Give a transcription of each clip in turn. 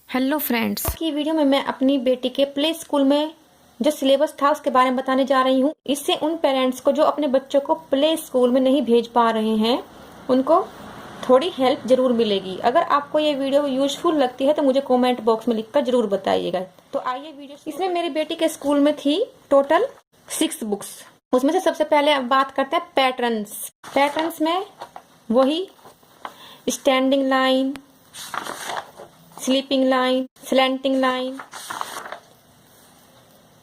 Hello friends, की video में मैं अपनी बेटी के प्ले स्कूल में जो सिलेबस था उसके बारे में बताने जा रही हूँ। इससे उन पेरेंट्स को जो अपने बच्चों को प्ले स्कूल में नहीं भेज पा रहे हैं उनको थोड़ी हेल्प जरूर मिलेगी। अगर आपको ये वीडियो यूजफुल लगती है तो मुझे कमेंट बॉक्स में लिखकर जरूर बताइएगा। तो आइए वीडियो। इसमें मेरी बेटी के स्कूल में थी टोटल 6 बुक्स। उसमें से सबसे पहले अब बात करते हैं पैटर्न्स में वही standing line, sleeping line, slanting line.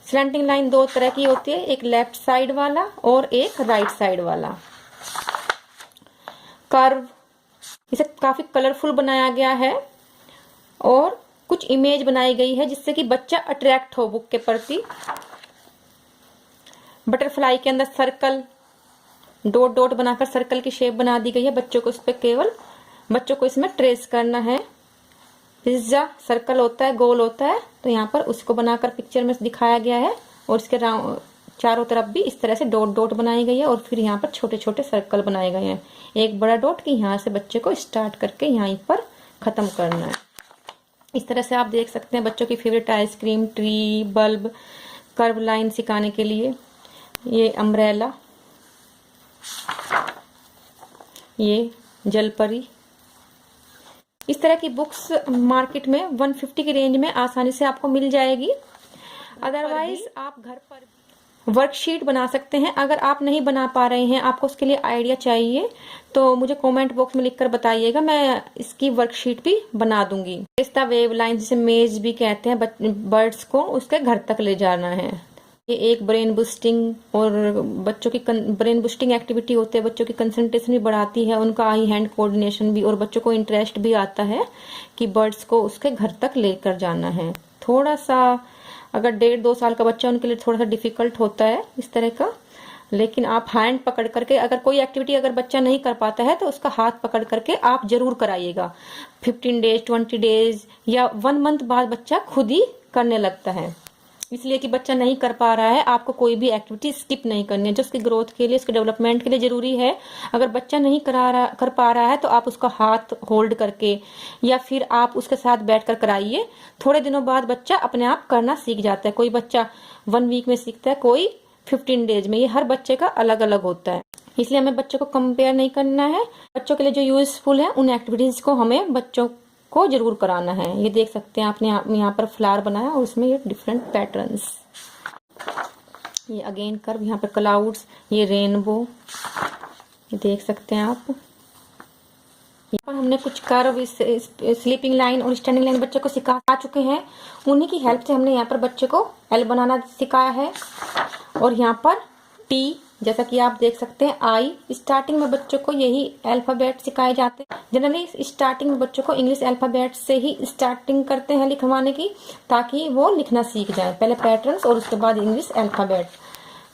Slanting line दो तरह की होती है, एक लेफ्ट साइड वाला और एक राइट साइड वाला। कर्व, इसे काफी कलरफुल बनाया गया है और कुछ इमेज बनाई गई है जिससे कि बच्चा अट्रैक्ट हो बुक के प्रति। बटरफ्लाई के अंदर सर्कल, डॉट डॉट बनाकर सर्कल की शेप बना दी गई है। बच्चों को इस पे केवल बच्चों को इसमें ट्रेस करना है। पिज्जा सर्कल होता है, गोल होता है, तो यहाँ पर उसको बनाकर पिक्चर में दिखाया गया है और इसके चारों तरफ भी इस तरह से डॉट डॉट बनाई गई है और फिर यहाँ पर छोटे छोटे सर्कल बनाए गए हैं। एक बड़ा डॉट की यहाँ से बच्चे को स्टार्ट करके यहाँ पर खत्म करना है। इस तरह से आप देख सकते हैं बच्चों की favourite ice cream, tree, bulb, curve line सिखाने के लिए। ये अम्ब्रेला, ये जलपरी। इस तरह की बुक्स मार्केट में 150 की रेंज में आसानी से आपको मिल जाएगी। अदरवाइज आप घर पर वर्कशीट बना सकते हैं। अगर आप नहीं बना पा रहे हैं, आपको उसके लिए आइडिया चाहिए तो मुझे कमेंट बॉक्स में लिखकर बताइएगा, मैं इसकी वर्कशीट भी बना दूंगी। पिस्ता वेव लाइन, जिसे मेज भी कहते हैं, बर्ड्स को उसके घर तक ले जाना है। ये एक ब्रेन बूस्टिंग और बच्चों की ब्रेन बूस्टिंग एक्टिविटी होती है। बच्चों की कंसंट्रेशन भी बढ़ाती है, उनका आई हैंड कोऑर्डिनेशन भी, और बच्चों को इंटरेस्ट भी आता है कि बर्ड्स को उसके घर तक लेकर जाना है। थोड़ा सा अगर 1.5-2 साल का बच्चा, उनके लिए थोड़ा सा डिफिकल्ट होता है इस तरह का, लेकिन आप हैंड पकड़ करके, अगर कोई एक्टिविटी अगर बच्चा नहीं कर पाता है तो उसका हाथ पकड़ करके आप जरूर कराइएगा। 15 डेज, 20 डेज या 1 मंथ बाद बच्चा खुद ही करने लगता है। इसलिए कि बच्चा नहीं कर पा रहा है, आपको कोई भी एक्टिविटी स्किप नहीं करनी है जो उसकी ग्रोथ के लिए, उसके डेवलपमेंट के लिए जरूरी है। अगर बच्चा नहीं कर पा रहा है तो आप उसका हाथ होल्ड करके या फिर आप उसके साथ बैठकर कराइए। थोड़े दिनों बाद बच्चा अपने आप करना सीख जाता है। कोई बच्चा 1 वीक में सीखता है, कोई 15 डेज में। ये हर बच्चे का अलग अलग होता है, इसलिए हमें बच्चों को कंपेयर नहीं करना है। बच्चों के लिए जो यूजफुल है उन एक्टिविटीज को हमें बच्चों को जरूर कराना है। ये देख सकते हैं आपने यहाँ पर फ्लावर बनाया और उसमें ये डिफरेंट पैटर्न्स, ये अगेन कर्व, यहाँ पर क्लाउड्स, ये रेनबो, ये देख सकते हैं आप। यहाँ पर हमने कुछ कर्व, स्लीपिंग लाइन और स्टैंडिंग लाइन बच्चों को सिखा चुके हैं। उन्हीं की हेल्प से हमने यहाँ पर बच्चे को एल बनाना सिखाया है। और यहाँ पर टी, जैसा कि आप देख सकते हैं, आई। स्टार्टिंग में बच्चों को यही अल्फाबेट सिखाए जाते हैं। जनरली स्टार्टिंग में बच्चों को इंग्लिश अल्फाबेट से ही स्टार्टिंग करते हैं लिखवाने की, ताकि वो लिखना सीख जाए। पहले पैटर्न्स और उसके बाद इंग्लिश अल्फाबेट,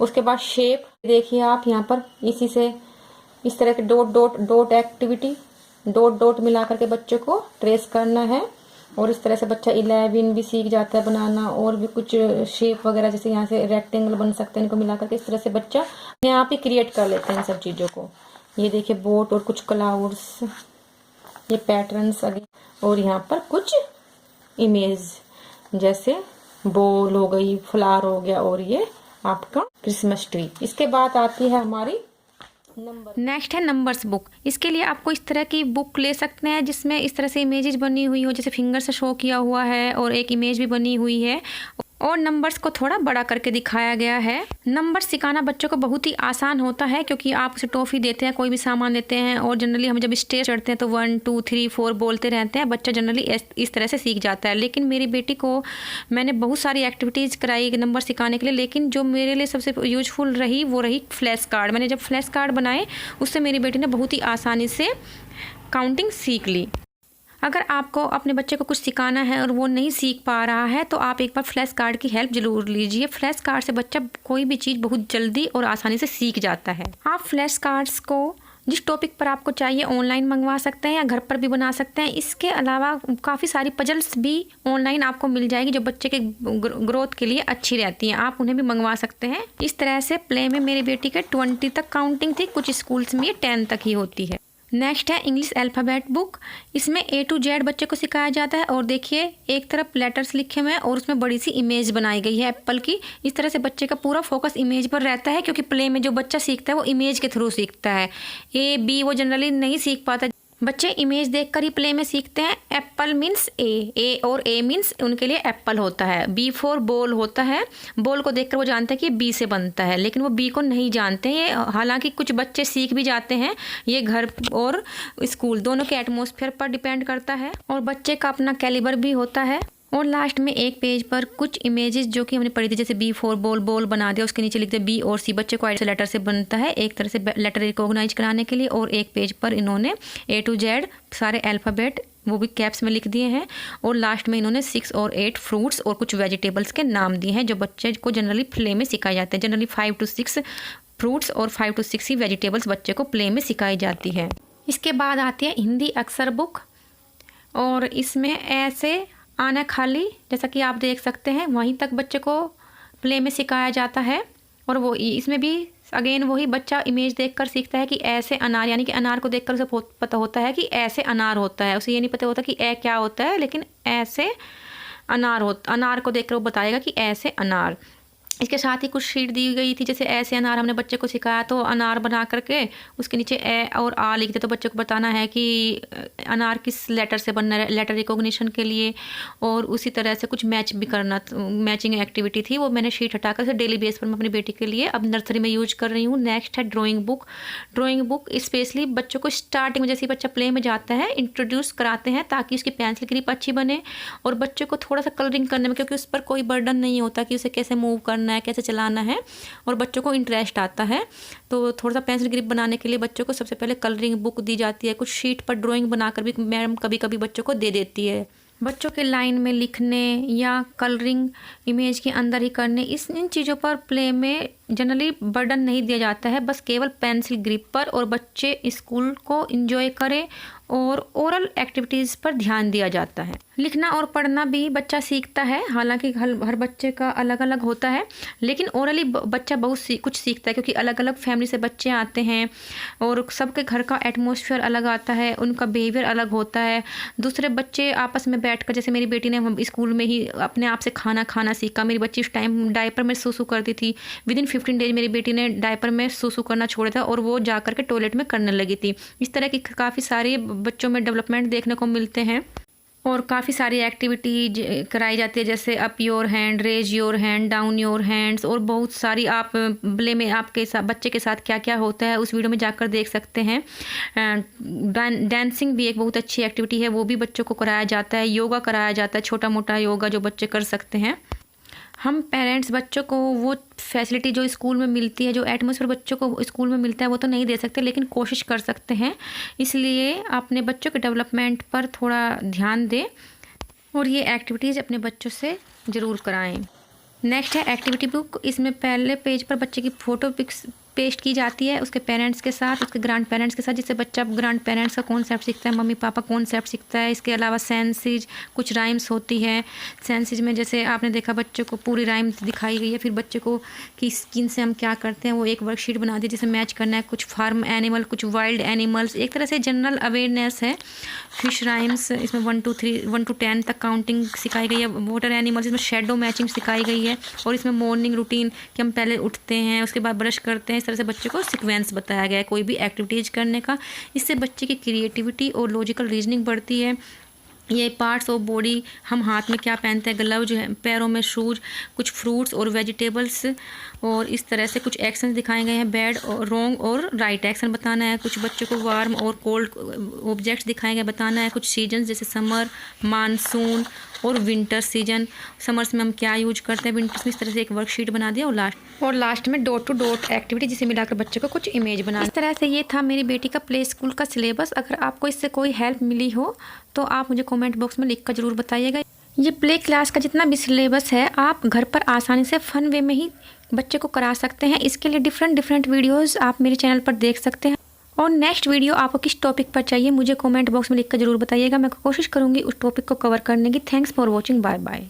उसके बाद शेप। देखिए आप यहाँ पर इसी से इस तरह के dot dot dot activity, dot dot मिला करके बच्चों को ट्रेस करना है। और इस तरह से बच्चा 11 भी सीख जाता है बनाना, और भी कुछ शेप वगैरह, जैसे यहाँ से रेक्टेंगल बन सकते हैं, इनको मिला करके इस तरह से बच्चा अपने आप ही क्रिएट कर लेते हैं इन सब चीजों को। ये देखिए बोट और कुछ क्लाउड्स, ये पैटर्न्स आगे, और यहाँ पर कुछ इमेज जैसे बॉल हो गई, फ्लावर हो गया, और ये आपका क्रिसमस ट्री। इसके बाद आती है हमारी नेक्स्ट है नंबर्स बुक। इसके लिए आपको इस तरह की बुक ले सकते हैं जिसमें इस तरह से इमेजेस बनी हुई हो, जैसे फिंगर से शो किया हुआ है, और एक इमेज भी बनी हुई है और नंबर्स को थोड़ा बड़ा करके दिखाया गया है। नंबर सिखाना बच्चों को बहुत ही आसान होता है, क्योंकि आप उसे टॉफी देते हैं, कोई भी सामान देते हैं, और जनरली हम जब स्टेज चढ़ते हैं तो 1 2 3 4 बोलते रहते हैं। बच्चा जनरली इस तरह से सीख जाता है। लेकिन मेरी बेटी को मैंने बहुत सारी एक्टिविटीज़ कराई नंबर सिखाने के लिए, लेकिन जो मेरे लिए सबसे यूजफुल रही वो रही फ्लैश कार्ड। मैंने जब फ्लैश कार्ड बनाए उससे मेरी बेटी ने बहुत ही आसानी से काउंटिंग सीख ली। अगर आपको अपने बच्चे को कुछ सिखाना है और वो नहीं सीख पा रहा है तो आप एक बार फ्लैश कार्ड की हेल्प जरूर लीजिए। फ्लैश कार्ड से बच्चा कोई भी चीज़ बहुत जल्दी और आसानी से सीख जाता है। आप फ्लैश कार्ड्स को जिस टॉपिक पर आपको चाहिए ऑनलाइन मंगवा सकते हैं या घर पर भी बना सकते हैं। इसके अलावा काफ़ी सारी पजल्स भी ऑनलाइन आपको मिल जाएगी जो बच्चे के ग्रोथ के लिए अच्छी रहती हैं, आप उन्हें भी मंगवा सकते हैं। इस तरह से प्ले में मेरी बेटी के 20 तक काउंटिंग थी, कुछ स्कूल्स में 10 तक ही होती है। नेक्स्ट है इंग्लिश अल्फ़ाबेट बुक। इसमें A to Z बच्चे को सिखाया जाता है। और देखिए एक तरफ लेटर्स लिखे हुए हैं और उसमें बड़ी सी इमेज बनाई गई है एप्पल की। इस तरह से बच्चे का पूरा फोकस इमेज पर रहता है, क्योंकि प्ले में जो बच्चा सीखता है वो इमेज के थ्रू सीखता है। A B वो जनरली नहीं सीख पाता। बच्चे इमेज देखकर ही प्ले में सीखते हैं। एप्पल मीन्स ए और ए मीन्स उनके लिए एप्पल होता है। बी फॉर बॉल होता है। बॉल को देखकर वो जानते हैं कि बी से बनता है, लेकिन वो बी को नहीं जानते हैं। ये हालांकि कुछ बच्चे सीख भी जाते हैं। ये घर और स्कूल दोनों के एटमॉस्फेयर पर डिपेंड करता है और बच्चे का अपना कैलिबर भी होता है। और लास्ट में एक पेज पर कुछ इमेजेस जो कि हमने पढ़ी थी, जैसे बी फॉर बॉल, बॉल बना दिया, उसके नीचे लिखते बी और सी। बच्चे को लेटर से बनता है, एक तरह से लेटर रिकॉग्नाइज कराने के लिए। और एक पेज पर इन्होंने A to Z सारे अल्फ़ाबेट वो भी कैप्स में लिख दिए हैं। और लास्ट में इन्होंने 6 और 8 फ्रूट्स और कुछ वेजिटेबल्स के नाम दिए हैं जो बच्चे को जनरली प्ले में सिखाए जाते हैं। जनरली 5 to 6 फ्रूट्स और 5 to 6 ही वेजिटेबल्स बच्चे को प्ले में सिखाई जाती है। इसके बाद आती है हिंदी अक्षर बुक। और इसमें ऐसे आना खाली, जैसा कि आप देख सकते हैं, वहीं तक बच्चे को प्ले में सिखाया जाता है। और वो इसमें भी अगेन वही बच्चा इमेज देखकर सीखता है कि ऐसे अनार, यानी कि अनार को देखकर उसे पता होता है कि ऐसे अनार होता है। उसे ये नहीं पता होता कि ए क्या होता है, लेकिन ऐसे अनार को देखकर वो बताएगा कि ऐसे अनार। इसके साथ ही कुछ शीट दी गई थी, जैसे ऐसे अनार हमने बच्चे को सिखाया तो अनार बना करके उसके नीचे ए और आ लिख दे, तो बच्चे को बताना है कि अनार किस लेटर से बनना है, लेटर रिकॉग्निशन के लिए। और उसी तरह से कुछ मैच भी करना, मैचिंग एक्टिविटी थी, वो मैंने शीट हटाकर से डेली बेस पर मैं अपनी बेटी के लिए अब नर्सरी में यूज कर रही हूँ। नेक्स्ट है drawing book. Drawing book specially बच्चों को स्टार्टिंग में, जैसे बच्चा प्ले में जाता है, इंट्रोड्यूस कराते हैं ताकि उसकी पेंसिल ग्रिप अच्छी बने और बच्चे को थोड़ा सा कलरिंग करने में, क्योंकि उस पर कोई बर्डन नहीं होता कि उसे कैसे मूव करना है, कैसे चलाना है, और बच्चों को इंटरेस्ट आता है। तो थोड़ा सा पेंसिल ग्रिप बनाने के लिए बच्चों को सबसे पहले कलरिंग बुक दी जाती है। कुछ शीट पर ड्राइंग बनाकर भी मैडम कभी कभी बच्चों को दे देती है। बच्चों के लाइन में लिखने या कलरिंग इमेज के अंदर ही करने, इन चीज़ों पर प्ले में जनरली बर्डन नहीं दिया जाता है, बस केवल पेंसिल ग्रिप पर। और बच्चे स्कूल को एंजॉय करें और ओरल एक्टिविटीज़ पर ध्यान दिया जाता है। लिखना और पढ़ना भी बच्चा सीखता है, हालांकि हर बच्चे का अलग अलग होता है, लेकिन ओरली बच्चा बहुत कुछ सीखता है, क्योंकि अलग अलग फैमिली से बच्चे आते हैं और सबके घर का एटमॉस्फेयर अलग आता है, उनका बिहेवियर अलग होता है। दूसरे बच्चे आपस में बैठकर, जैसे मेरी बेटी ने स्कूल में ही अपने आप से खाना सीखा। मेरी बच्ची उस टाइम डायपर में सूसू करती थी। विदिन 15 डेज मेरी बेटी ने डायपर में सूसू करना छोड़ा था और वो जा करके टॉयलेट में करने लगी थी। इस तरह की काफ़ी सारी बच्चों में डेवलपमेंट देखने को मिलते हैं। और काफ़ी सारी एक्टिविटी कराई जाती है, जैसे up your hand, raise your hand, down your hands, और बहुत सारी। आप प्ले में आपके साथ बच्चे के साथ क्या क्या होता है उस वीडियो में जाकर देख सकते हैं। डांसिंग भी एक बहुत अच्छी एक्टिविटी है, वो भी बच्चों को कराया जाता है। योगा कराया जाता है, छोटा मोटा योगा जो बच्चे कर सकते हैं। हम पेरेंट्स बच्चों को वो फैसिलिटी जो स्कूल में मिलती है, जो एटमॉस्फेयर बच्चों को स्कूल में मिलता है, वो तो नहीं दे सकते, लेकिन कोशिश कर सकते हैं। इसलिए अपने बच्चों के डेवलपमेंट पर थोड़ा ध्यान दें और ये एक्टिविटीज़ अपने बच्चों से ज़रूर कराएं। नेक्स्ट है एक्टिविटी बुक। इसमें पहले पेज पर बच्चे की फ़ोटो पिक्स पेस्ट की जाती है उसके पेरेंट्स के साथ, उसके ग्रैंड पेरेंट्स के साथ, जिससे बच्चा ग्रैंड पेरेंट्स का कॉन्सेप्ट सीखता है, मम्मी पापा कॉन्सेप्ट सीखता है। इसके अलावा सेंसेज, कुछ राइम्स होती है। सेंसेज में जैसे आपने देखा बच्चों को पूरी राइम्स दिखाई गई है, फिर बच्चे को कि स्किन से हम क्या करते हैं वो एक वर्कशीट बना दी जिसे मैच करना है। कुछ फार्म एनिमल, कुछ वाइल्ड एनिमल्स, एक तरह से जनरल अवेयरनेस है। फिश राइम्स, इसमें 1 to 10 तक काउंटिंग सिखाई गई है। वाटर एनिमल्स, इसमें शेडो मैचिंग सिखाई गई है। और इसमें मॉर्निंग रूटीन कि हम पहले उठते हैं, उसके बाद ब्रश करते हैं, इस तरह से बच्चे को सीक्वेंस बताया गया है कोई भी एक्टिविटीज करने का। इससे बच्चे की क्रिएटिविटी और लॉजिकल रीजनिंग बढ़ती है। ये पार्ट्स ऑफ बॉडी, हम हाथ में क्या पहनते हैं, ग्लव्स हैं, पैरों में शूज, कुछ फ्रूट्स और वेजिटेबल्स, और इस तरह से कुछ एक्शन दिखाए गए हैं। बैड और रॉन्ग और राइट एक्शन बताना है। कुछ बच्चों को वार्म और कोल्ड ऑब्जेक्ट्स दिखाए गए बताना है। कुछ सीजन जैसे समर, मानसून और विंटर सीजन। समर्स में हम क्या यूज करते हैं, विंटर्स में, इस तरह से एक वर्कशीट बना दिया। और लास्ट में डॉट टू डॉट एक्टिविटी, जिसे मिलाकर बच्चे को कुछ इमेज बना। इस तरह से ये था मेरी बेटी का प्ले स्कूल का सिलेबस। अगर आपको इससे कोई हेल्प मिली हो तो आप मुझे कमेंट बॉक्स में लिख कर ज़रूर बताइएगा। ये प्ले क्लास का जितना भी सिलेबस है आप घर पर आसानी से फ़न वे में ही बच्चे को करा सकते हैं। इसके लिए डिफरेंट वीडियोस आप मेरे चैनल पर देख सकते हैं। और नेक्स्ट वीडियो आपको किस टॉपिक पर चाहिए मुझे कमेंट बॉक्स में लिख कर ज़रूर बताइएगा। मैं कोशिश करूँगी उस टॉपिक को कवर करने की। Thanks for watching. Bye bye.